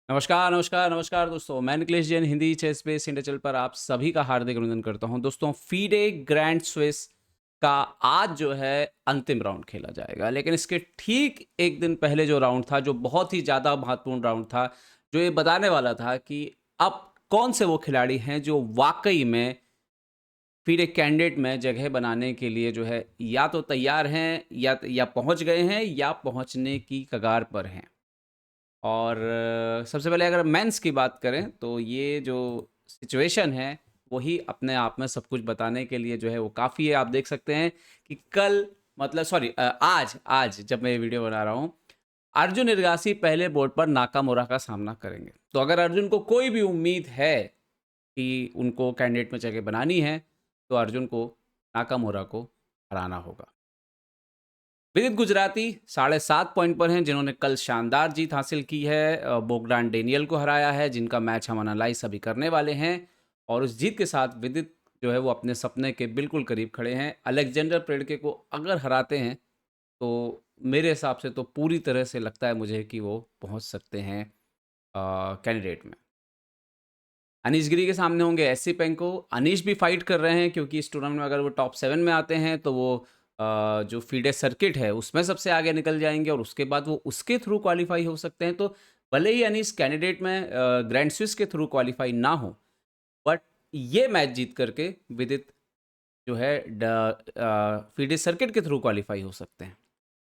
नमस्कार, नमस्कार, नमस्कार दोस्तों। मैं Nikhilesh Jain Hindi chess base India channel पर आप सभी का हार्दिक अभिनंदन करता हूं। दोस्तों फीडे ग्रैंड स्विस का आज जो है अंतिम राउंड खेला जाएगा, लेकिन इसके ठीक एक दिन पहले जो राउंड था, जो बहुत ही ज़्यादा महत्वपूर्ण राउंड था, जो ये बताने वाला था कि अब कौन से वो खिलाड़ी हैं जो वाक़ई में फीडे कैंडिडेट में जगह बनाने के लिए जो है या तो तैयार हैं या पहुँच गए हैं या पहुँचने की कगार पर हैं। और सबसे पहले अगर मेंस की बात करें तो ये जो सिचुएशन है वही अपने आप में सब कुछ बताने के लिए जो है वो काफ़ी है। आप देख सकते हैं कि कल मतलब सॉरी आज आज जब मैं ये वीडियो बना रहा हूँ, अर्जुन इरगासी पहले बोर्ड पर नाकामुरा का सामना करेंगे। तो अगर अर्जुन को कोई भी उम्मीद है कि उनको कैंडिडेट में जगह बनानी है, तो अर्जुन को नाकामुरा को हराना होगा। विदित गुजराती 7.5 पॉइंट पर हैं, जिन्होंने कल शानदार जीत हासिल की है। बोगडान डेनियल को हराया है, जिनका मैच हम एनालाइज अभी करने वाले हैं। और उस जीत के साथ विदित जो है वो अपने सपने के बिल्कुल करीब खड़े हैं। अलेक्जेंडर प्रेडके को अगर हराते हैं तो मेरे हिसाब से तो पूरी तरह से लगता है मुझे कि वो पहुंच सकते हैं कैंडिडेट में। अनीश गिरी के सामने होंगे एससी पेंको। अनीश भी फाइट कर रहे हैं क्योंकि इस टूर्नामेंट में अगर वो टॉप 7 में आते हैं तो वो जो फीडे सर्किट है उसमें सबसे आगे निकल जाएंगे और उसके बाद वो उसके थ्रू क्वालिफाई हो सकते हैं। तो भले ही अनीश कैंडिडेट में ग्रैंड स्विस के थ्रू क्वालिफाई ना हो, बट ये मैच जीत करके विदित जो है फीडे सर्किट के थ्रू क्वालिफाई हो सकते हैं।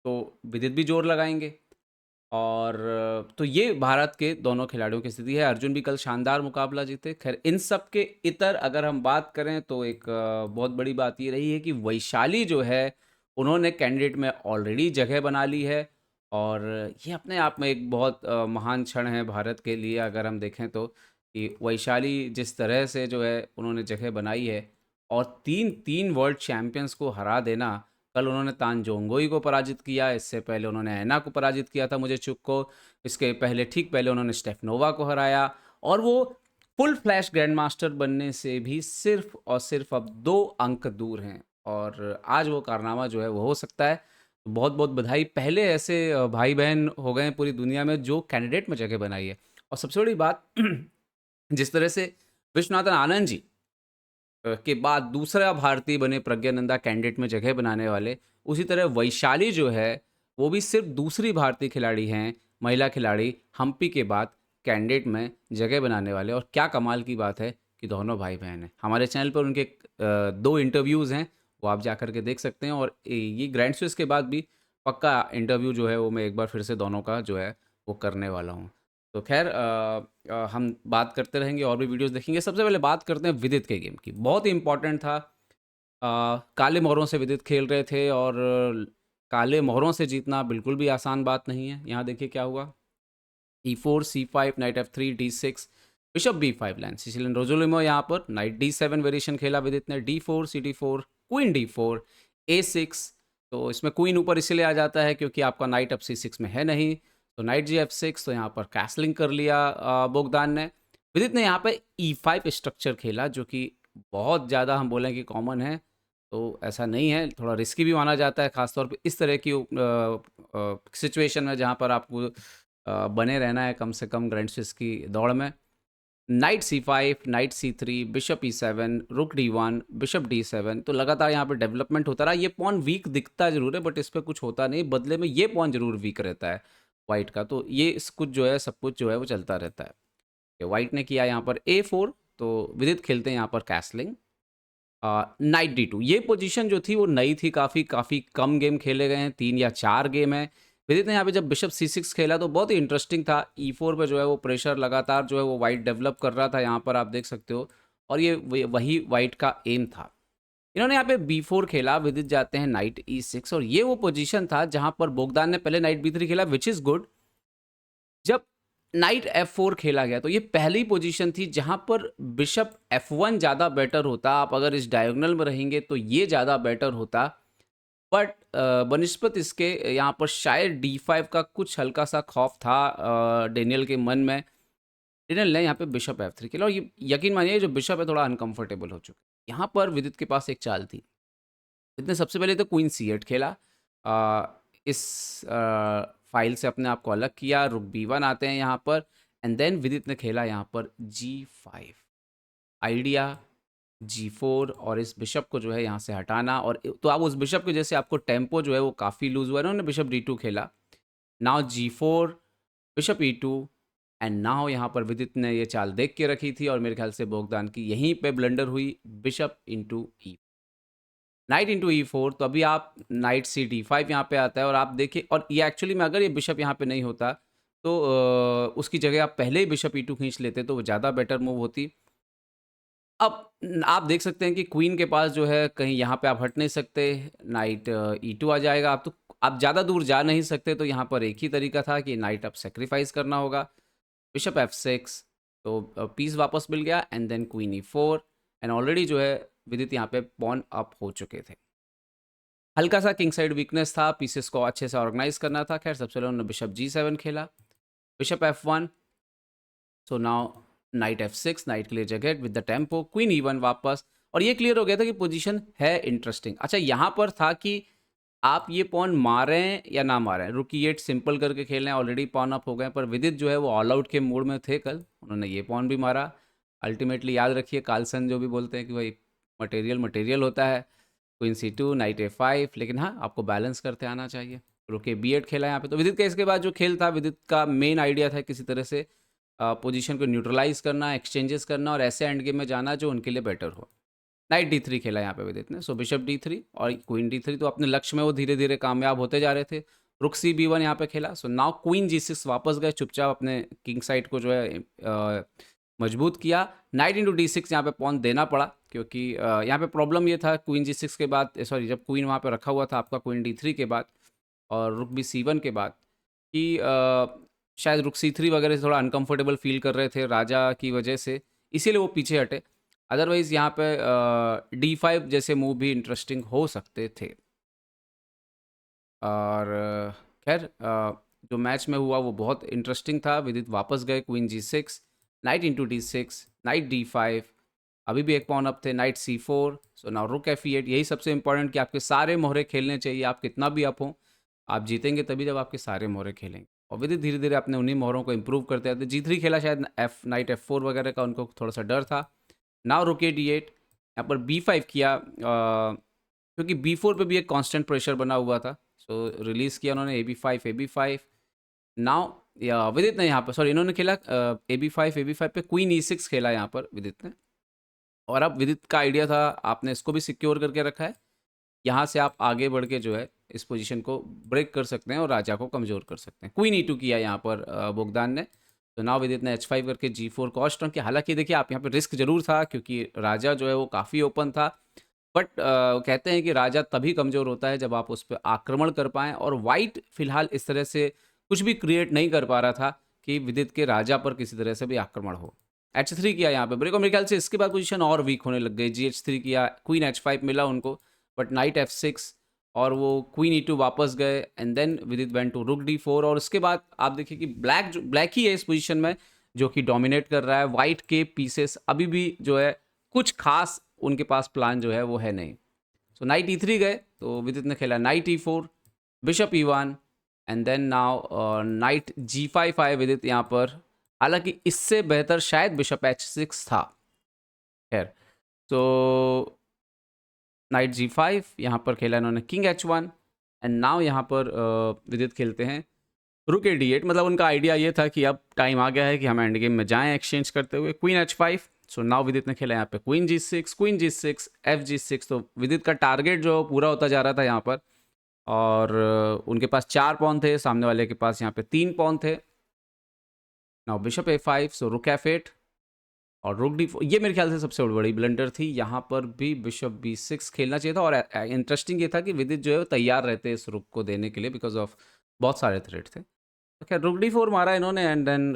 तो विदित भी जोर लगाएंगे। और तो ये भारत के दोनों खिलाड़ियों की स्थिति है। अर्जुन भी कल शानदार मुकाबला जीते। खैर इन सब के इतर अगर हम बात करें तो एक बहुत बड़ी बात ये रही है कि वैशाली जो है उन्होंने कैंडिडेट में ऑलरेडी जगह बना ली है। और ये अपने आप में एक बहुत महान क्षण है भारत के लिए अगर हम देखें तो, कि वैशाली जिस तरह से जो है उन्होंने जगह बनाई है और तीन तीन वर्ल्ड चैंपियंस को हरा देना। कल उन्होंने तान जोंगोई को पराजित किया, इससे पहले उन्होंने ऐना को पराजित किया था मुझे चुक को, इसके पहले ठीक पहले उन्होंने स्टेफनोवा को हराया। और वो फुल फ्लैश ग्रैंड मास्टर बनने से भी सिर्फ और सिर्फ अब 2 अंक दूर हैं। और आज वो कारनामा जो है वो हो सकता है। तो बहुत बहुत बधाई। पहले ऐसे भाई बहन हो गए हैं पूरी दुनिया में जो कैंडिडेट में जगह बनाई है। और सबसे बड़ी बात जिस तरह से विश्वनाथन आनंद जी के बाद दूसरा भारतीय बने प्रज्ञानंदा कैंडिडेट में जगह बनाने वाले, उसी तरह वैशाली जो है, वो भी सिर्फ दूसरी भारतीय खिलाड़ी हैं, महिला खिलाड़ी हम्पी के बाद कैंडिडेट में जगह बनाने वाले। और क्या कमाल की बात है कि दोनों भाई-बहन हैं। हमारे चैनल पर उनके 2 इंटरव्यूज़ हैं, वो आप जाकर के देख सकते हैं। और ये ग्रैंड स्विस के बाद भी पक्का इंटरव्यू जो है वो मैं एक बार फिर से दोनों का जो है वो करने वाला हूँ। तो ख़ैर हम बात करते रहेंगे और भी वीडियोज़ देखेंगे। सबसे पहले बात करते हैं विदित के गेम की। बहुत ही इम्पोर्टेंट था। काले मोहरों से विदित खेल रहे थे और काले मोहरों से जीतना बिल्कुल भी आसान बात नहीं है। यहाँ देखिए क्या हुआ। E4, C5, knight F3, D6, bishop B5 line. Sicilian Rossolimo यहाँ पर नाइट D7 वेरिएशन खेला विदित ने। D4, CD4, queen D4, A6। तो इसमें क्वीन ऊपर इसलिए आ जाता है क्योंकि आपका नाइट अब C6 में है नहीं। तो नाइट G F6, तो यहाँ पर कैसलिंग कर लिया बोगदान ने। विदित ने यहाँ पे E5 स्ट्रक्चर खेला जो कि बहुत ज़्यादा हम बोलें कि कॉमन है। तो ऐसा नहीं है, थोड़ा रिस्की भी माना जाता है ख़ासतौर पे इस तरह की सिचुएशन में जहाँ पर आपको बने रहना है कम से कम ग्रैंड स्विस की दौड़ में। Night C5, night C3, bishop E7, रुक D1, बिशप D7। तो लगातार यहाँ पे डेवलपमेंट होता रहा। ये पॉन वीक दिखता ज़रूर है बट इस पे कुछ होता नहीं, बदले में ये पॉन ज़रूर वीक रहता है वाइट का। तो ये कुछ जो है सब कुछ जो है वो चलता रहता है। वाइट ने किया यहाँ पर A4, तो विदित खेलते हैं यहाँ पर कैसलिंग। नाइट D2, ये पोजीशन जो थी वो नई थी, काफ़ी काफ़ी कम गेम खेले गए हैं, 3 या 4 गेम हैं। विदित ने यहाँ पे जब बिशप C6 खेला तो बहुत ही इंटरेस्टिंग था। E4 पे जो है वो प्रेशर लगातार जो है वो वाइट डेवलप कर रहा था, यहाँ पर आप देख सकते हो। और ये वही वाइट का एम था। इन्होंने यहाँ पे B4 खेला, विदित जाते हैं नाइट E6। और ये वो पोजीशन था जहाँ पर बोगदान ने पहले नाइट B3 खेला, विच इज़ गुड। जब नाइट F4 खेला गया तो ये पहली पोजीशन थी जहां पर बिशप F1 ज़्यादा बेटर होता। आप अगर इस डायगोनल में रहेंगे तो ये ज़्यादा बेटर होता। बट बनिस्पत इसके यहाँ पर शायद D5 का कुछ हल्का सा खौफ था डेनियल के मन में। डेनियल ने यहाँ पे बिशप F3 खेला और ये यकीन मानिए जो बिशप है थोड़ा अनकंफर्टेबल हो चुका है। यहाँ पर विदित के पास एक चाल थी। इसने सबसे पहले तो क्वीन C8 खेला। इस फाइल से अपने आप को अलग किया। रुक B1 आते हैं यहाँ पर। एंड देन विदित ने खेला यहाँ पर G5, आइडिया G4 और इस बिशप को जो है यहाँ से हटाना। और तो आप उस बिशप की जैसे आपको टेम्पो जो है वो काफ़ी लूज हुआ है, उन्होंने बिशप D2 खेला। Now G4, bishop E2, and now यहाँ पर विदित ने ये चाल देख के रखी थी और मेरे ख्याल से बोगदान की यहीं पे ब्लंडर हुई, bishop into E, night into E4। तो अभी आप नाइट C D5 यहाँ पे आता है और आप देखिए, और ये एक्चुअली में अगर ये बिशप यहाँ पे नहीं होता तो उसकी जगह आप पहले ही बिशप E2 खींच लेते तो वो ज़्यादा बेटर मूव होती। अब आप देख सकते हैं कि क्वीन के पास जो है कहीं यहाँ पे आप हट नहीं सकते, नाइट E2 आ जाएगा। आप तो आप ज़्यादा दूर जा नहीं सकते, तो यहाँ पर एक ही तरीका था कि नाइट अब सेक्रीफाइस करना होगा, बिशप F6, तो पीस वापस मिल गया, and then queen E4, and already जो है विदित यहाँ पे पॉन अप हो चुके थे। हल्का सा किंग साइड वीकनेस था, पीसेस को अच्छे से ऑर्गेनाइज करना था। खैर सबसे पहले उन्होंने बिशप G7 खेला, bishop F1, so now knight F6, knight clear जगह with the tempo, queen E1 वापस, और ये क्लियर हो गया था कि पोजीशन है इंटरेस्टिंग। अच्छा यहाँ पर था कि आप ये पॉन मारें या ना मारें, रुक E8 सिंपल करके खेलें, ऑलरेडी पॉन अप हो गए, पर विदित जो है वो ऑल आउट के मूड में थे कल, उन्होंने ये पॉन भी मारा। अल्टीमेटली याद रखिए कार्लसन जो भी बोलते हैं कि भाई मटेरियल मटेरियल होता है, क्वीन C2, नाइट A5, लेकिन हाँ आपको बैलेंस करते आना चाहिए। रुके B8 खेला यहाँ पे। तो विदित का इसके बाद जो खेल था, विदित का मेन आइडिया था किसी तरह से पोजीशन को न्यूट्रलाइज करना, एक्सचेंजेस करना और ऐसे एंड गेम में जाना जो उनके लिए बेटर हो। नाइट D3 खेला यहाँ पे विदित ने, सो बिशप D3 और क्वीन D3, तो अपने लक्ष्य में वो धीरे धीरे कामयाब होते जा रहे थे। रुक CB1 यहाँ पे खेला, सो नाउ क्वीन G6 वापस गए, चुपचाप अपने किंग साइड को जो है मजबूत किया। नाइट इंटू D6 यहाँ पे पॉन देना पड़ा, क्योंकि यहाँ पे प्रॉब्लम ये था क्वीन G6 के बाद, सॉरी जब क्वीन वहाँ पे रखा हुआ था आपका क्वीन D3 के बाद और रुक भी C1 के बाद, कि शायद रुक C3 वगैरह से थोड़ा अनकंफर्टेबल फील कर रहे थे राजा की वजह से, इसीलिए वो पीछे हटे। अदरवाइज़ यहाँ पे D5 जैसे मूव भी इंटरेस्टिंग हो सकते थे। और खैर जो मैच में हुआ वो बहुत इंटरेस्टिंग था। विदित वापस गए, queen G6, night into D6, night D5, अभी भी एक पॉन अप थे, नाइट C4, सो नाउ रुक F8। यही सबसे इंपॉर्टेंट कि आपके सारे मोहरे खेलने चाहिए, आप कितना भी अप हो, आप जीतेंगे तभी जब आपके सारे मोहरे खेलेंगे। और विदित धीरे धीरे अपने उन्हीं मोहरों को इंप्रूव करते आते। G3 खेला, शायद नाइट F4 वगैरह का उनको थोड़ा सा डर था। नाउ रुके D8, यहाँ पर B5 किया, क्योंकि B4 पे भी एक कांस्टेंट प्रेशर बना हुआ था, सो रिलीज़ किया उन्होंने AB5 नाउ, या विदित ने यहाँ पर, सॉरी इन्होंने खेला AB5 पे क्वीन E6 खेला यहाँ पर विदित ने। और अब विदित का आइडिया था, आपने इसको भी सिक्योर करके रखा है, यहाँ से आप आगे बढ़ के जो है इस पोजीशन को ब्रेक कर सकते हैं और राजा को कमज़ोर कर सकते हैं। क्वीन E2 किया यहाँ पर बोगदान ने, तो नाउ विदित ने H5 करके G4 कॉस्ट ऑन किया। हालांकि देखिए आप यहाँ पे रिस्क जरूर था, क्योंकि राजा जो है वो काफ़ी ओपन था, बट कहते हैं कि राजा तभी कमज़ोर होता है जब आप उस पर आक्रमण कर पाएँ, और वाइट फिलहाल इस तरह से कुछ भी क्रिएट नहीं कर पा रहा था कि विदित के राजा पर किसी तरह से भी आक्रमण हो। H3 किया यहाँ पे ब्रेक, और मेरे ख्याल से इसके बाद पोजीशन और वीक होने लग गई। GH3 किया, क्वीन H5 मिला उनको, बट नाइट F6 और वो क्वीन E2 वापस गए, एंड देन विदित वेंट टू रुक D4। और उसके बाद आप देखिए कि ब्लैक ही है इस पोजीशन में जो कि डोमिनेट कर रहा है। वाइट के पीसेस अभी भी जो है कुछ खास उनके पास प्लान जो है वो है नहीं। सो नाइट E3 गए, तो विदित ने खेला knight E4, bishop E1, and then now knight G5 आए विदित यहाँ पर। हालांकि इससे बेहतर शायद बिशप H6 था। खैर, तो नाइट G5 यहाँ पर खेला इन्होंने किंग H1, एंड नाउ यहाँ पर विदित खेलते हैं रुक D8। मतलब उनका आइडिया ये था कि अब टाइम आ गया है कि हम एंड गेम में जाएं एक्सचेंज करते हुए। क्वीन H5, सो नाउ विदित ने खेला यहाँ पे क्वीन G6, FG6। तो विदित का टारगेट जो पूरा होता जा रहा था यहाँ पर, और उनके पास 4 पॉन थे, सामने वाले के पास यहाँ पे 3 पॉन थे। नाउ बिशप A5, सो रुक F8 और रुक D4। ये मेरे ख्याल से सबसे बड़ी ब्लंडर थी। यहाँ पर भी बिशप B6 खेलना चाहिए था, और इंटरेस्टिंग ये था कि विदित जो है वो तैयार रहते इस रुक को देने के लिए, बिकॉज ऑफ बहुत सारे थ्रेड थे। तो खैर रुक D4 मारा इन्होंने, and then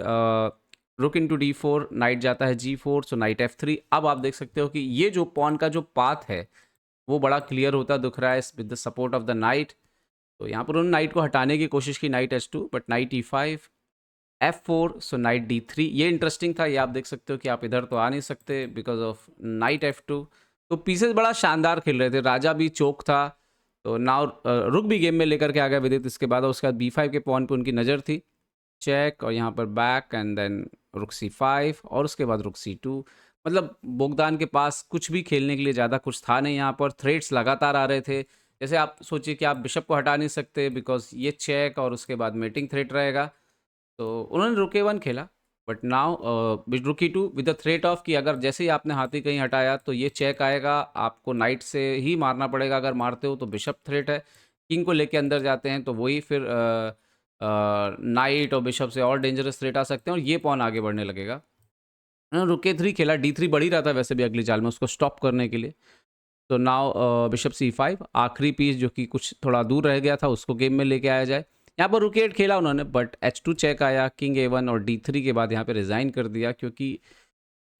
rook into D4, knight जाता है G4, सो नाइट F3। अब आप देख सकते हो कि ये जो पॉन का जो पाथ है वो बड़ा क्लियर होता दिख रहा है with the support of the night. तो यहाँ पर उन्होंने नाइट को हटाने की कोशिश की, night H2, but night E5, F4, so night D3। ये इंटरेस्टिंग था, ये आप देख सकते हो कि आप इधर तो आ नहीं सकते बिकॉज ऑफ नाइट F2। तो पीसेस बड़ा शानदार खेल रहे थे, राजा भी चौक था, तो नाउ रुक भी गेम में लेकर के आ गया विदित इसके बाद, और उसके बाद B5 के पॉन पे उनकी नज़र थी। चेक और यहाँ पर बैक एंड देन रुक C5 और उसके बाद रुक C2। मतलब बोगदान के पास कुछ भी खेलने के लिए ज़्यादा कुछ था नहीं यहाँ पर। थ्रेड्स लगातार आ रहे थे। जैसे आप सोचिए कि आप बिशप को हटा नहीं सकते बिकॉज़ ये चेक और उसके बाद मेटिंग थ्रेट रहेगा। तो उन्होंने रुक A1 खेला, बट नाउ रुक E2 with the threat of कि अगर जैसे ही आपने हाथी कहीं हटाया तो ये चेक आएगा, आपको नाइट से ही मारना पड़ेगा। अगर मारते हो तो बिशप थ्रेट है, किंग को लेके अंदर जाते हैं तो वही फिर नाइट और बिशप से और डेंजरस थ्रेट आ सकते हैं और ये पॉन आगे बढ़ने लगेगा। रुक A3 खेला, D3 बढ़ ही रहा था वैसे भी अगली चाल में उसको स्टॉप करने के लिए। तो नाउ बिशप C5 आखिरी पीस जो कि कुछ थोड़ा दूर रह गया था उसको गेम में लेके आया जाए। यहाँ पर रुक A8 खेला उन्होंने, बट H2 चेक आया, किंग A1 और D3 के बाद यहाँ पे रिज़ाइन कर दिया, क्योंकि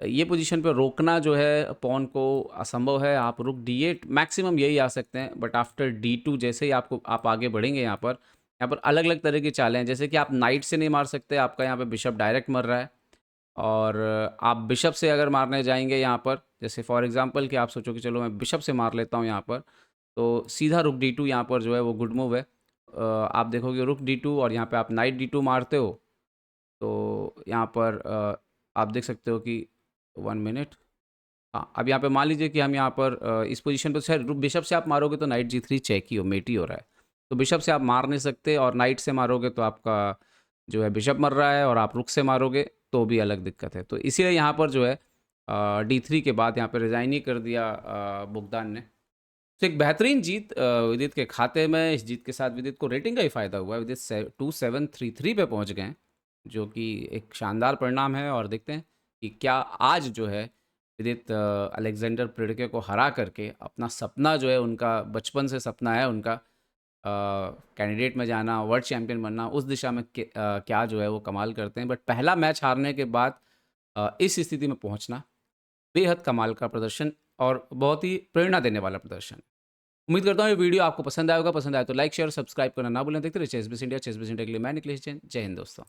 ये पोजीशन पे रोकना जो है पॉन को असंभव है। आप रुक D8 मैक्सिमम यही आ सकते हैं, बट आफ्टर D2 जैसे ही आप आगे बढ़ेंगे यहाँ पर अलग अलग तरह की चालें हैं। जैसे कि आप नाइट से नहीं मार सकते, आपका यहाँ पे बिशप डायरेक्ट मर रहा है। और आप बिशप से अगर मारने जाएंगे यहाँ पर, जैसे फॉर एग्जांपल कि आप सोचो कि चलो मैं बिशप से मार लेता हूँ यहाँ पर, तो सीधा रुक D2 यहाँ पर जो है वो गुड मूव है। आप देखोगे रुक D2 और यहाँ पे आप नाइट D2 मारते हो तो यहाँ पर आप देख सकते हो कि 1 मिनट। हाँ, अब यहाँ पे मान लीजिए कि हम यहाँ पर इस पोजीशन पर शायद बिशप से आप मारोगे तो नाइट G3 चेक ही हो, मेट ही हो रहा है। तो बिशप से आप मार नहीं सकते और नाइट से मारोगे तो आपका जो है बिशप मर रहा है, और आप रुक से मारोगे तो भी अलग दिक्कत है। तो इसीलिए यहाँ पर जो है D3 के बाद यहाँ पर रिज़ाइन ही कर दिया बोगदान ने। तो एक बेहतरीन जीत विदित के खाते में। इस जीत के साथ विदित को रेटिंग का ही फ़ायदा हुआ है। विदित 2733 पे पहुँच गए हैं, जो कि एक शानदार परिणाम है। और देखते हैं कि क्या आज जो है विदित अलेक्जेंडर प्रिडके को हरा करके अपना सपना जो है, उनका बचपन से सपना है उनका कैंडिडेट में जाना, वर्ल्ड चैंपियन बनना, उस दिशा में क्या जो है वो कमाल करते हैं। बट पहला मैच हारने के बाद इस स्थिति में पहुंचना बेहद कमाल का प्रदर्शन और बहुत ही प्रेरणा देने वाला प्रदर्शन। उम्मीद करता हूँ ये वीडियो आपको पसंद आएगा। पसंद आए तो लाइक शेयर सब्सक्राइब करना ना भूलें। देखते रहिए chess base India. Chess base India के लिए मैं निखिलेश जैन। जय हिंद दोस्तों।